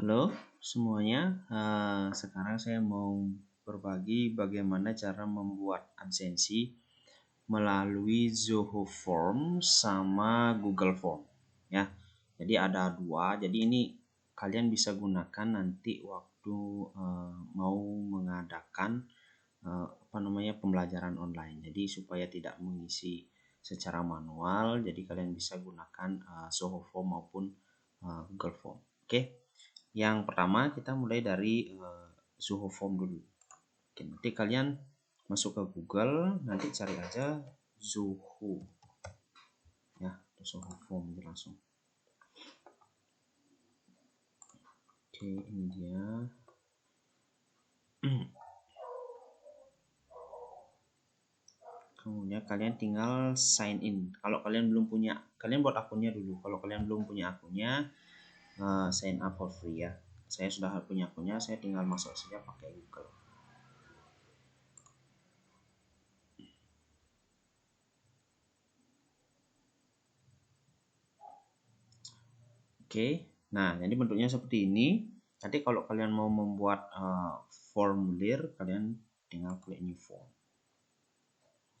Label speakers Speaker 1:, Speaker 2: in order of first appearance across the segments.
Speaker 1: Halo semuanya, sekarang saya mau berbagi bagaimana cara membuat absensi melalui Zoho Form sama Google Form ya. Jadi ada dua, jadi ini kalian bisa gunakan nanti waktu mau mengadakan pembelajaran online. Jadi supaya tidak mengisi secara manual, jadi kalian bisa gunakan Zoho Form maupun Google Form. Oke. Yang pertama kita mulai dari Zoho Form dulu. Oke, nanti kalian masuk ke Google, nanti cari aja Zoho. Ya, Zoho Form langsung. Oke, ini dia. Kemudian kalian tinggal sign in. Kalau kalian belum punya, kalian buat akunnya dulu. Kalau kalian belum punya akunnya, sign up for free ya. Saya sudah punya akunnya, saya tinggal masuk saja pakai Google. Oke, nah jadi bentuknya seperti ini. Nanti kalau kalian mau membuat formulir, kalian tinggal klik new form.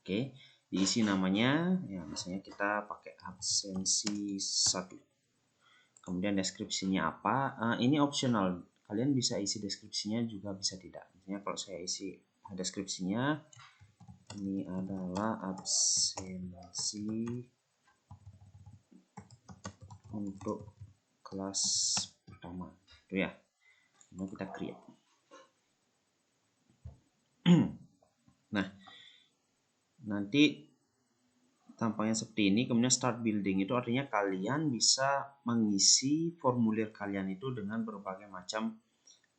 Speaker 1: Oke, diisi namanya, ya misalnya kita pakai absensi 1. Kemudian deskripsinya apa? Ini optional. Kalian bisa isi deskripsinya juga bisa tidak. Misalnya kalau saya isi deskripsinya, ini adalah absensi untuk kelas pertama, itu ya. Kemudian kita create. Nah, nanti tampaknya seperti ini. Kemudian start building itu artinya kalian bisa mengisi formulir kalian itu dengan berbagai macam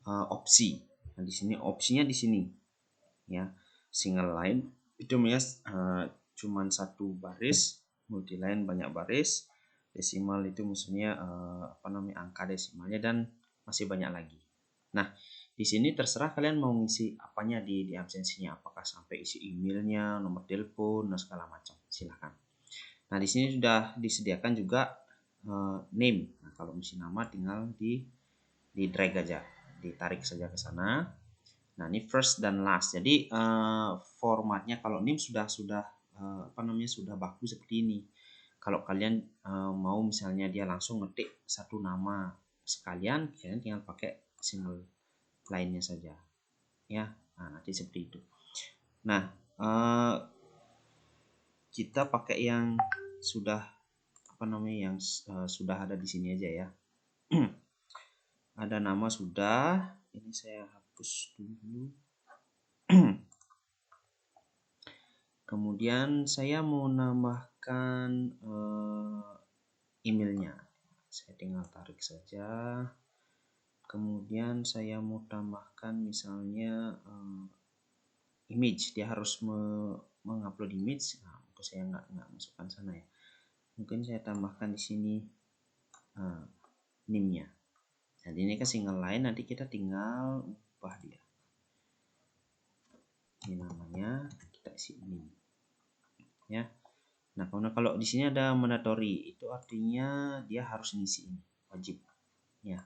Speaker 1: opsi. Nah, di sini opsinya di sini ya. Single line itu cuman satu baris, multi line banyak baris, desimal itu maksudnya angka desimalnya, dan masih banyak lagi. Nah, di sini terserah kalian mau ngisi apanya di absensinya, apakah sampai isi emailnya, nomor telepon, dan segala macam. Silahkan. Nah, di sini sudah disediakan juga name. Nah, kalau misi nama tinggal di drag aja, ditarik saja ke sana. Nah, ini first dan last. Jadi formatnya kalau name sudah sudah baku seperti ini. Kalau kalian mau misalnya dia langsung ngetik satu nama sekalian, kalian tinggal pakai single lainnya saja ya. Nah, nanti seperti itu. Nah, kita pakai yang sudah yang sudah ada di sini aja ya. Ada nama sudah, ini saya hapus dulu. Kemudian saya mau nambahkan emailnya, saya tinggal tarik saja. Kemudian saya mau tambahkan misalnya image, dia harus mengupload image. Nah, saya nggak masukkan sana ya. Mungkin saya tambahkan di sini name-nya. Jadi ini kan single line, nanti kita tinggal ubah dia. Ini namanya, kita isi name ya. Nah, kalau di sini ada mandatory, itu artinya dia harus ngisi ini, wajib ya.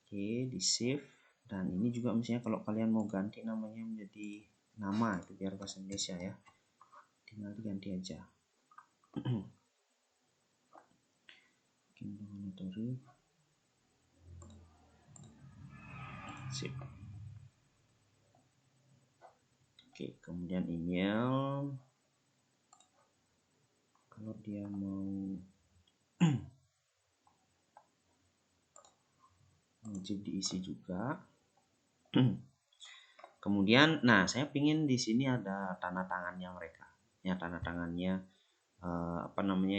Speaker 1: Oke, di save. Dan ini juga misalnya kalau kalian mau ganti namanya menjadi nama itu biar bahasa Indonesia ya, tinggal diganti aja. Mandatory. Sip. Oke, kemudian email. Kalau dia mau wajib diisi juga. Kemudian, nah saya pingin di sini ada tanda tangannya mereka. Ya, tanda tangannya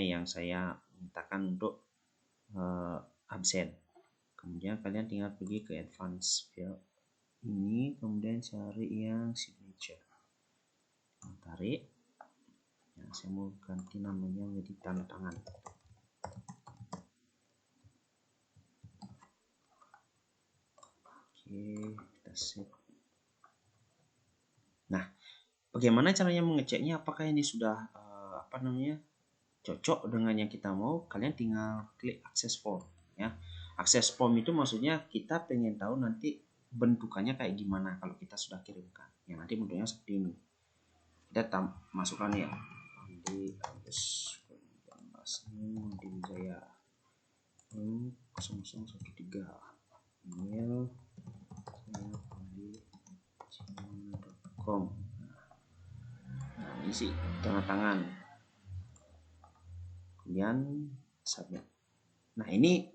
Speaker 1: yang saya mintakan untuk absen. Kemudian kalian tinggal pergi ke advance field ini, kemudian cari yang signature. Tarik. Ya, saya mau ganti namanya menjadi tanda tangan. Oke, kita save. Nah, bagaimana caranya mengeceknya apakah ini sudah cocok dengan yang kita mau? Kalian tinggal klik access form ya. Akses form itu maksudnya kita pengen tahu nanti bentukannya kayak gimana kalau kita sudah kirimkan. Ya nanti bentuknya seperti ini. Kita masukkan ya. Di kampus di Wijaya 0013 email gmail.com. Nah, isi tanda tangan. Kemudian submit. Nah, ini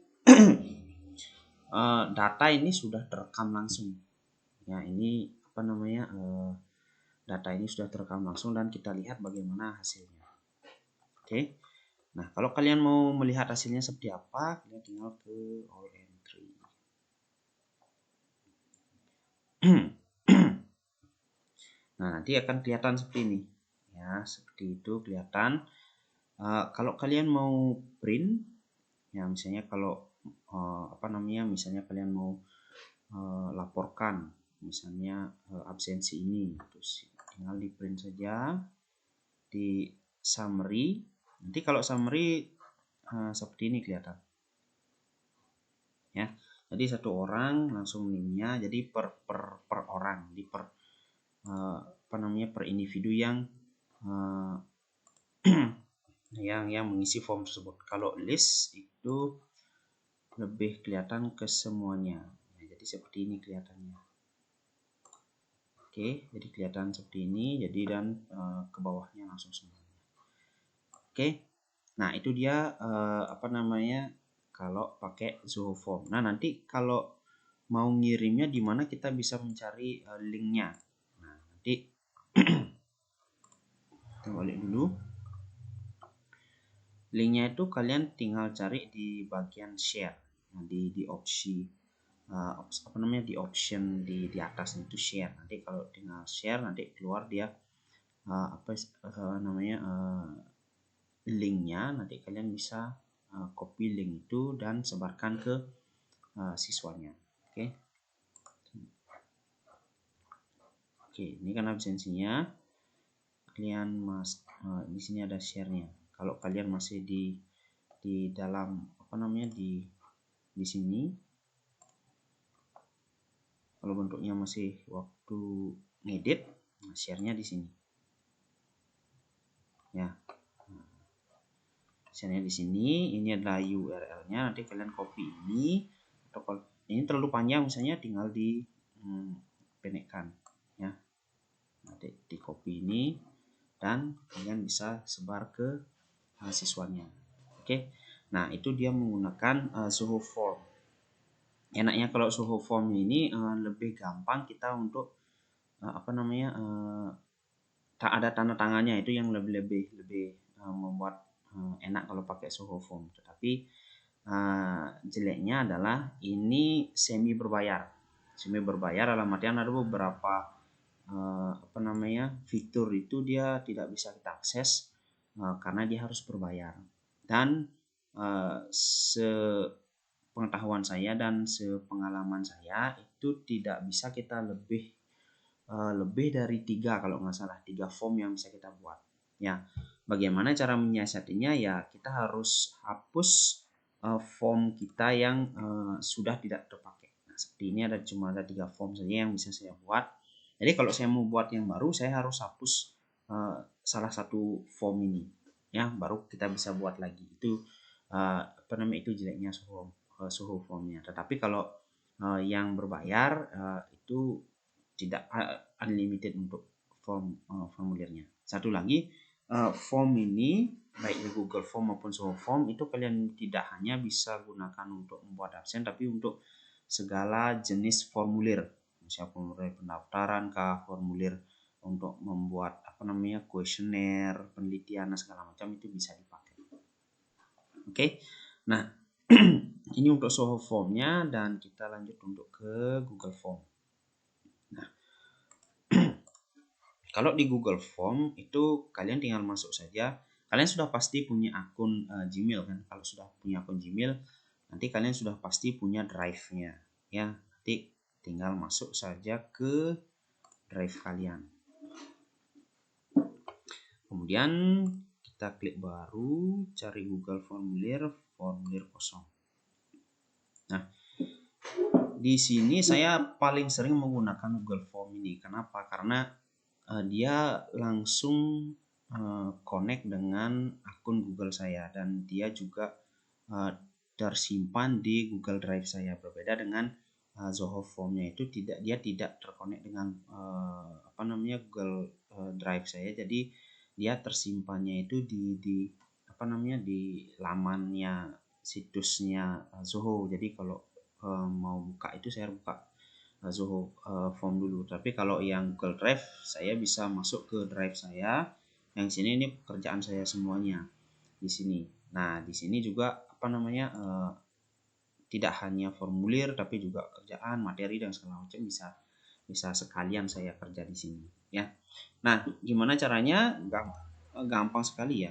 Speaker 1: data ini sudah terekam langsung. Ya, ini apa namanya? Data ini sudah terekam langsung dan kita lihat bagaimana hasilnya. Oke. Nah, kalau kalian mau melihat hasilnya seperti apa, kalian tinggal ke all entry. Nah, nanti akan kelihatan seperti ini. Ya, seperti itu kelihatan. Kalau kalian mau print, ya misalnya kalau misalnya kalian mau laporkan misalnya absensi ini, terus tinggal di print saja di summary. Nanti kalau summary seperti ini kelihatan. Ya, jadi satu orang langsung NIM-nya jadi per orang, di per per individu yang yang mengisi form tersebut. Kalau list itu lebih kelihatan ke semuanya. Ya, jadi seperti ini kelihatannya. Oke, jadi kelihatan seperti ini. Jadi dan ke bawahnya langsung semuanya. Oke. Nah, itu dia kalau pakai Zoho Form. Nah, nanti kalau mau ngirimnya di mana kita bisa mencari linknya. Nah, nanti kita balik dulu. Linknya itu kalian tinggal cari di bagian share, nah, di opsi di option di atas itu share. Nanti kalau tinggal share nanti keluar dia linknya. Nanti kalian bisa copy link itu dan sebarkan ke siswanya. Oke, ini kan absensinya. Kalian di sini ada share-nya. Kalau kalian masih di dalam di sini, kalau bentuknya masih waktu ngedit, nah share-nya di sini. Ya. Share-nya di sini, ini adalah URL-nya. Nanti kalian copy ini, atau kalau ini terlalu panjang misalnya tinggal di pendekkan ya. Nanti di copy ini dan kalian bisa sebar ke siswanya. Oke. Nah, itu dia menggunakan Zoho Form. Enaknya kalau Zoho Form ini lebih gampang kita untuk tak ada tanda tangannya, itu yang lebih membuat enak kalau pakai Zoho Form. Tetapi jeleknya adalah ini semi berbayar. Semi berbayar dalam artian ada beberapa fitur itu dia tidak bisa kita akses karena dia harus berbayar. Dan sepengetahuan saya dan sepengalaman saya itu tidak bisa kita lebih dari 3 kalau nggak salah, 3 form yang bisa kita buat. Ya, bagaimana cara menyiasatinya? Ya, kita harus hapus form kita yang sudah tidak terpakai. Nah, seperti ini cuma ada 3 form saja yang bisa saya buat. Jadi kalau saya mau buat yang baru, saya harus hapus salah satu form ini. Ya, baru kita bisa buat lagi. Itu itu jeleknya Zoho Formnya. Tetapi kalau yang berbayar itu tidak unlimited untuk formulirnya. Satu lagi, form ini baik di Google Form maupun Zoho Form itu kalian tidak hanya bisa gunakan untuk membuat absen, tapi untuk segala jenis formulir. Misalnya formulir pendaftaran kah, formulir untuk membuat kuesioner, penelitian, segala macam itu bisa dipakai. Oke. Nah, ini untuk Zoho Formnya dan kita lanjut untuk ke Google Form. Nah, kalau di Google Form itu kalian tinggal masuk saja. Kalian sudah pasti punya akun Gmail kan? Kalau sudah punya akun Gmail, nanti kalian sudah pasti punya drive-nya, ya. Nanti tinggal masuk saja ke drive kalian. Kemudian kita klik baru, cari Google formulir kosong. Nah, di sini saya paling sering menggunakan Google Form ini. Kenapa? Karena dia langsung connect dengan akun Google saya, dan dia juga tersimpan di Google Drive saya. Berbeda dengan Zoho Form-nya itu dia tidak terkonek dengan Google Drive saya. Jadi dia tersimpannya itu di lamannya situsnya Zoho. Jadi kalau mau buka itu saya buka Zoho Form dulu. Tapi kalau yang Google Drive, saya bisa masuk ke Drive saya. Yang sini ini pekerjaan saya semuanya di sini. Nah, di sini juga tidak hanya formulir, tapi juga kerjaan, materi, dan segala macam bisa sekalian saya kerja di sini, ya. Nah, gimana caranya? Gampang sekali ya.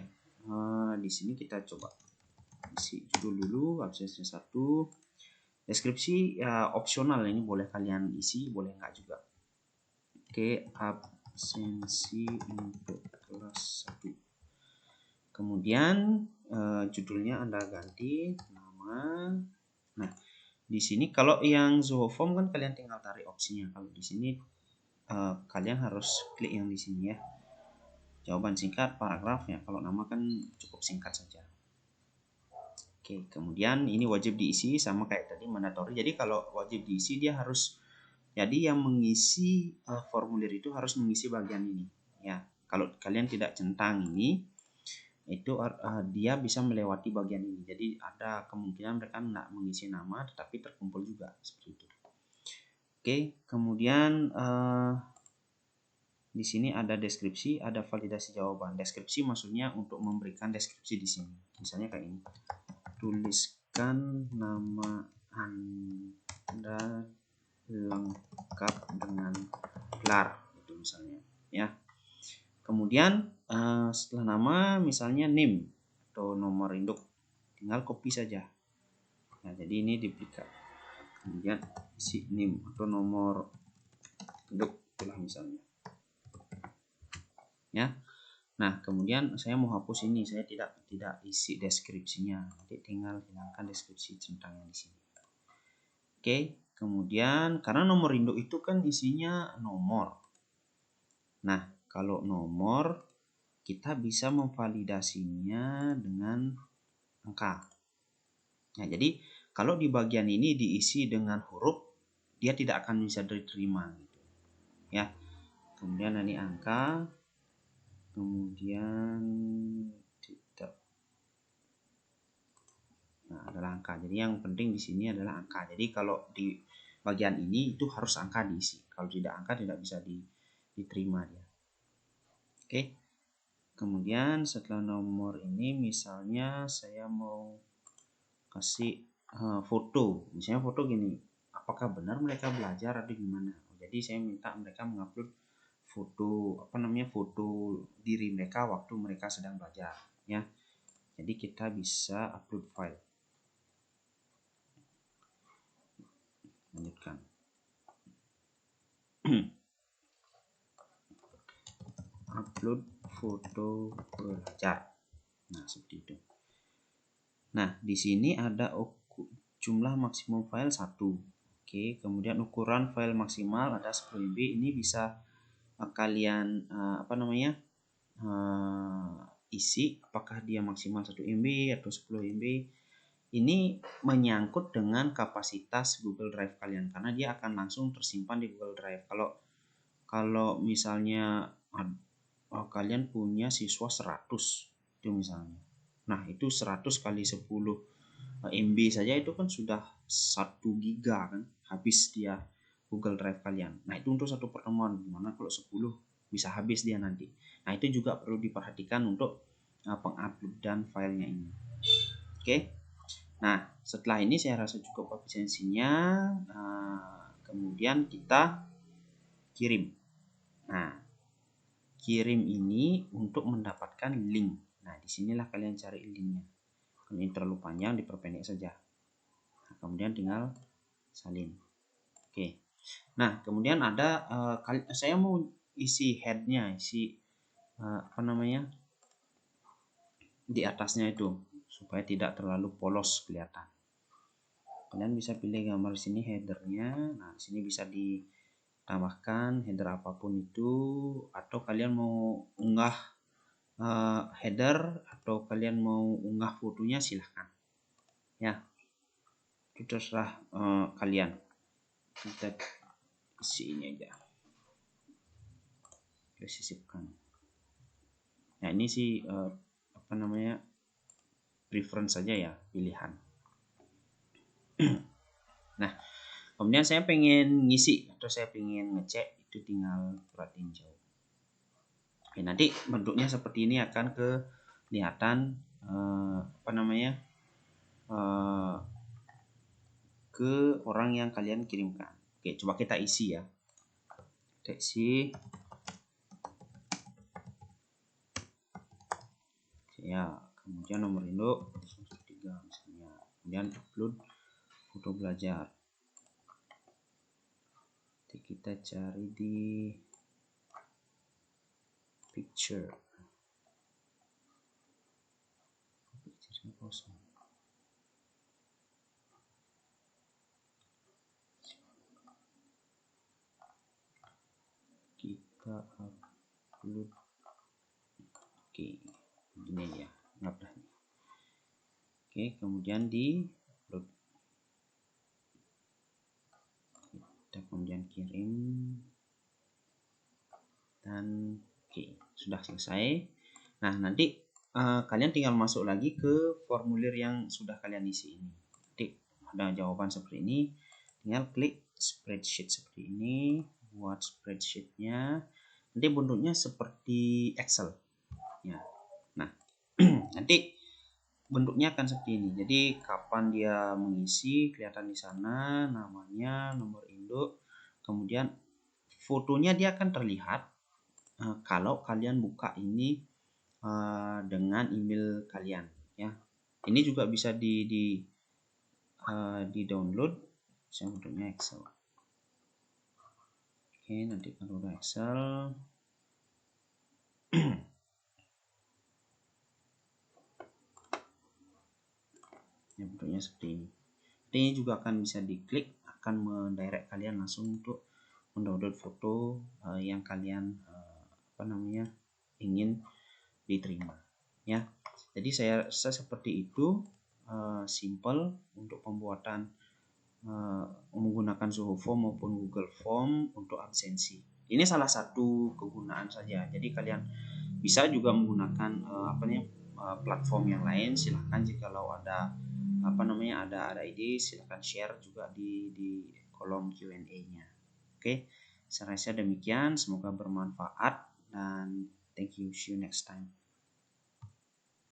Speaker 1: Di sini kita coba isi judul dulu, absensinya 1. Deskripsi ya opsional, ini boleh kalian isi, boleh enggak juga. Oke, absensi untuk kelas 1. Kemudian judulnya Anda ganti nama. Nah, di sini kalau yang Zoho Form kan kalian tinggal tarik opsinya. Kalau di sini kalian harus klik yang di sini ya. Jawaban singkat, paragrafnya. Kalau nama kan cukup singkat saja. Oke, kemudian ini wajib diisi sama kayak tadi, mandatory. Jadi kalau wajib diisi dia harus, jadi yang mengisi formulir itu harus mengisi bagian ini ya. Kalau kalian tidak centang ini, itu dia bisa melewati bagian ini. Jadi ada kemungkinan mereka nggak mengisi nama tetapi terkumpul juga seperti itu. Oke, kemudian di sini ada deskripsi, ada validasi jawaban. Deskripsi maksudnya untuk memberikan deskripsi di sini. Misalnya kayak ini. Tuliskan nama Anda lengkap dengan gelar, itu misalnya ya. Kemudian setelah nama misalnya name atau nomor induk, tinggal copy saja. Nah, jadi ini duplikat. Kemudian isi name atau nomor induk itulah misalnya. Ya. Nah, kemudian saya mau hapus ini, saya tidak isi deskripsinya. Nanti tinggal hilangkan deskripsi centangnya di sini. Oke, kemudian karena nomor induk itu kan isinya nomor. Nah, kalau nomor kita bisa memvalidasinya dengan angka. Nah, jadi kalau di bagian ini diisi dengan huruf, dia tidak akan bisa diterima gitu. Ya. Kemudian ini angka, kemudian tidak. Nah, adalah angka. Jadi yang penting di sini adalah angka. Jadi kalau di bagian ini itu harus angka diisi. Kalau tidak angka tidak bisa diterima dia. Oke. Kemudian setelah nomor ini misalnya saya mau kasih foto. Misalnya foto gini. Apakah benar mereka belajar atau gimana? Jadi saya minta mereka mengupload foto foto diri mereka waktu mereka sedang belajar ya. Jadi kita bisa upload file. Lanjutkan. Upload foto belajar. Nah, seperti itu. Nah, di sini ada jumlah maksimum file 1. Oke, kemudian ukuran file maksimal ada 10 MB. Ini bisa kalian isi apakah dia maksimal 1 MB atau 10 MB. Ini menyangkut dengan kapasitas Google Drive kalian karena dia akan langsung tersimpan di Google Drive. Kalau misalnya kalian punya siswa 100 itu misalnya. Nah, itu 100 kali 10 MB saja itu kan sudah 1 giga kan, habis dia Google Drive kalian. Nah, itu untuk satu pertemuan. Gimana kalau 10 bisa habis dia nanti. Nah, itu juga perlu diperhatikan untuk penguploadan filenya ini. Oke. Nah, setelah ini saya rasa cukup efisiensinya. Kemudian kita kirim. Nah, kirim ini untuk mendapatkan link. Nah, disinilah kalian cari linknya. Kalau ini terlalu panjang, diperpendek saja. Nah, kemudian tinggal salin. Oke. Nah, kemudian ada saya mau isi headnya, isi di atasnya itu supaya tidak terlalu polos kelihatan. kalian bisa pilih gambar di sini headernya. Nah, di sini bisa ditambahkan header apapun itu, atau kalian mau unggah header atau kalian mau unggah fotonya, silahkan ya, itu terserah kalian. Kita isi ini aja, kita sisipkan. Nah, ini sih apa namanya, preference saja ya, pilihan. Nah, kemudian saya pengen ngisi atau saya pengen ngecek, itu tinggal surat tinjau. Oke, nanti bentuknya seperti ini akan kelihatan apa namanya, ke orang yang kalian kirimkan. Oke, coba kita isi ya. Kita isi ya, kemudian nomor induk 3 misalnya, kemudian upload foto belajar. Nanti kita cari di picture kosong. Kita upload. Oke, ini ya, nggak. Oke, kemudian di upload, kita kemudian kirim, dan oke, sudah selesai. Nah, nanti kalian tinggal masuk lagi ke formulir yang sudah kalian isi ini. Nanti ada jawaban seperti ini, tinggal klik spreadsheet seperti ini, buat spreadsheetnya. Nanti bentuknya seperti Excel ya. Nah, nanti bentuknya akan seperti ini. Jadi kapan dia mengisi kelihatan di sana, namanya, nomor induk, kemudian fotonya dia akan terlihat kalau kalian buka ini dengan email kalian ya. Ini juga bisa di download, saya bentuknya Excel. Oke, nanti kalau udah Excel ya, bentuknya seperti ini. Ini juga akan bisa diklik, akan mendirect kalian langsung untuk mendownload foto yang kalian apa namanya, ingin diterima ya. Jadi saya rasa seperti itu, simple untuk pembuatan menggunakan Zoho Form maupun Google Form untuk absensi. Ini salah satu kegunaan saja. Jadi kalian bisa juga menggunakan platform yang lain. Silahkan jikalau ada apa namanya, ada ide, silahkan share juga di kolom Q&A-nya. Oke, saya rasa demikian, semoga bermanfaat dan thank you, see you next time.